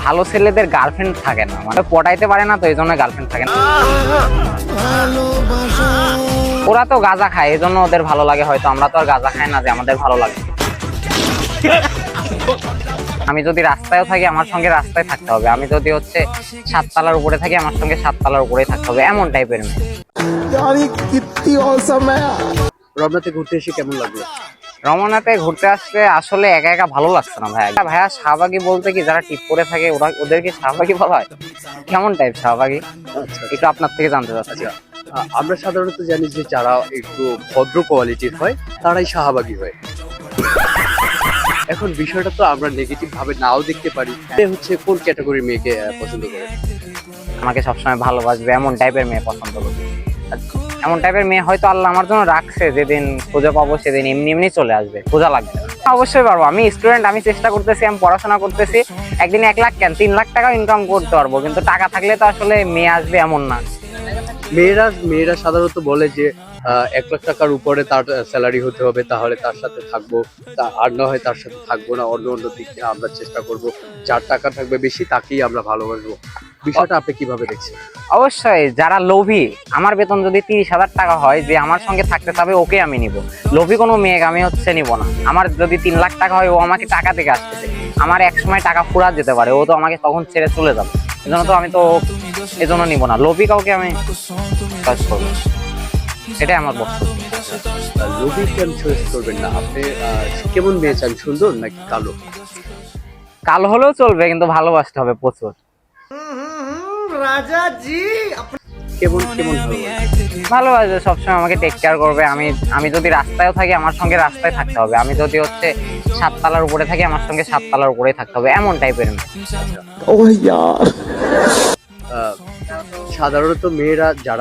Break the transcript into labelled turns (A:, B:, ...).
A: ভালো ছেলেদের গার্লফ্রেন্ড থাকে না, মানে পটাইতে পারে না, তো এই জন্য গার্লফ্রেন্ড থাকে না। ওরা তো গাঁজা খায়, এই জন্য ওদের ভালো লাগে হয়তো। আমরা তো আর গাঁজা খাই না যে আমাদের ভালো লাগে। আমি যদি রাস্তায়ও থাকি আমার সঙ্গে রাস্তায় থাকতে হবে, আমি যদি হচ্ছে 7 তলার উপরে থাকি আমার সঙ্গে 7 তলার উপরেই থাকতে হবে, এমন টাইপের মেয়ে।
B: রমনাতে ঘুরতে এসে কেমন লাগলো?
A: রমনাতে ঘুরতে আসতে আসলে একা একা ভালো লাগছে না ভাইয়া। ভাইয়া শাহবাগী বলতে কি, যারা টিপ করে থাকে ওদেরকে শাহবাগী বলা হয়? কেমন টাইপ শাহবাগী, একটু আপনার থেকে জানতে চাচ্ছি।
B: আমরা সাধারণত জানি যে যারা একটু ভদ্র কোয়ালিটির হয় তারাই শাহবাগী হয়। এখন বিষয়টা তো আমরা নেগেটিভ ভাবে নাও দেখতে পারি। হচ্ছে কোন ক্যাটাগরির মেয়েকে পছন্দ করে?
A: আমাকে সবসময় ভালোবাসবে এমন টাইপের মেয়ে পছন্দ করি। এমন টাইপের মেয়ে হয়তো আল্লাহ আমার জন্য রাখছে, যেদিন খুঁজে পাবো সেদিন এমনি এমনি চলে আসবে, খোঁজা লাগবে না। অবশ্যই পারবো, আমি স্টুডেন্ট, আমি চেষ্টা করতেছি, আমি পড়াশোনা করতেছি। একদিন 1 লাখ কেন 3 লাখ টাকাও ইনকাম করতে পারবো, কিন্তু টাকা থাকলে তো আসলে মেয়ে আসবে এমন না।
B: মেয়েরা সাধারণত বলে যে 1 লাখ টাকার উপরে তার স্যালারি হতে হবে, তাহলে তার সাথে থাকবো, আর না হয় তার সাথে থাকবো না। অন্য দিক থেকে আমরা চেষ্টা করব, যার টাকা থাকবে বেশি তাকেই আমরা ভালোবাসবো। বিষয়টা আপনি কিভাবে দেখছেন?
A: অবশ্যই যারা লোভী, আমার বেতন যদি 30,000 টাকা হয়, যে আমার সঙ্গে থাকতে চাবে ওকে আমি নিব। লোভী কোনো মেয়েকে আমি হচ্ছে নিব না। আমার যদি 3 লাখ টাকা হয়, ও আমাকে টাকা থেকে আসতেছে, আমার এক সময় টাকা ফুরাত যেতে পারে, ও তো আমাকে তখন ছেড়ে চলে যাবে। এজন্য তো আমি তো এজন্য নিব না, লোভী কাউকে আমি চয়েস করবো, এটাই আমার বক্তব্য।
B: লোভী কেন চয়েস করবেন না আপনি? কেমন মেয়ে চান, সুন্দর নাকি কালো?
A: কালো হলেও চলবে, কিন্তু ভালোবাসতে হবে প্রচুর।
B: কেমন
A: ভালোবাসবে, সবসময় আমাকে টেক কেয়ার করবে। আমি যদি রাস্তায়ও থাকি আমার সঙ্গে রাস্তায় থাকতে হবে, আমি যদি হচ্ছে 7 তলার উপরে থাকি আমার সঙ্গে 7 তলার উপরেই থাকতে হবে, এমন টাইপের মেয়ে।
B: সাধারণত মেয়েরা যারা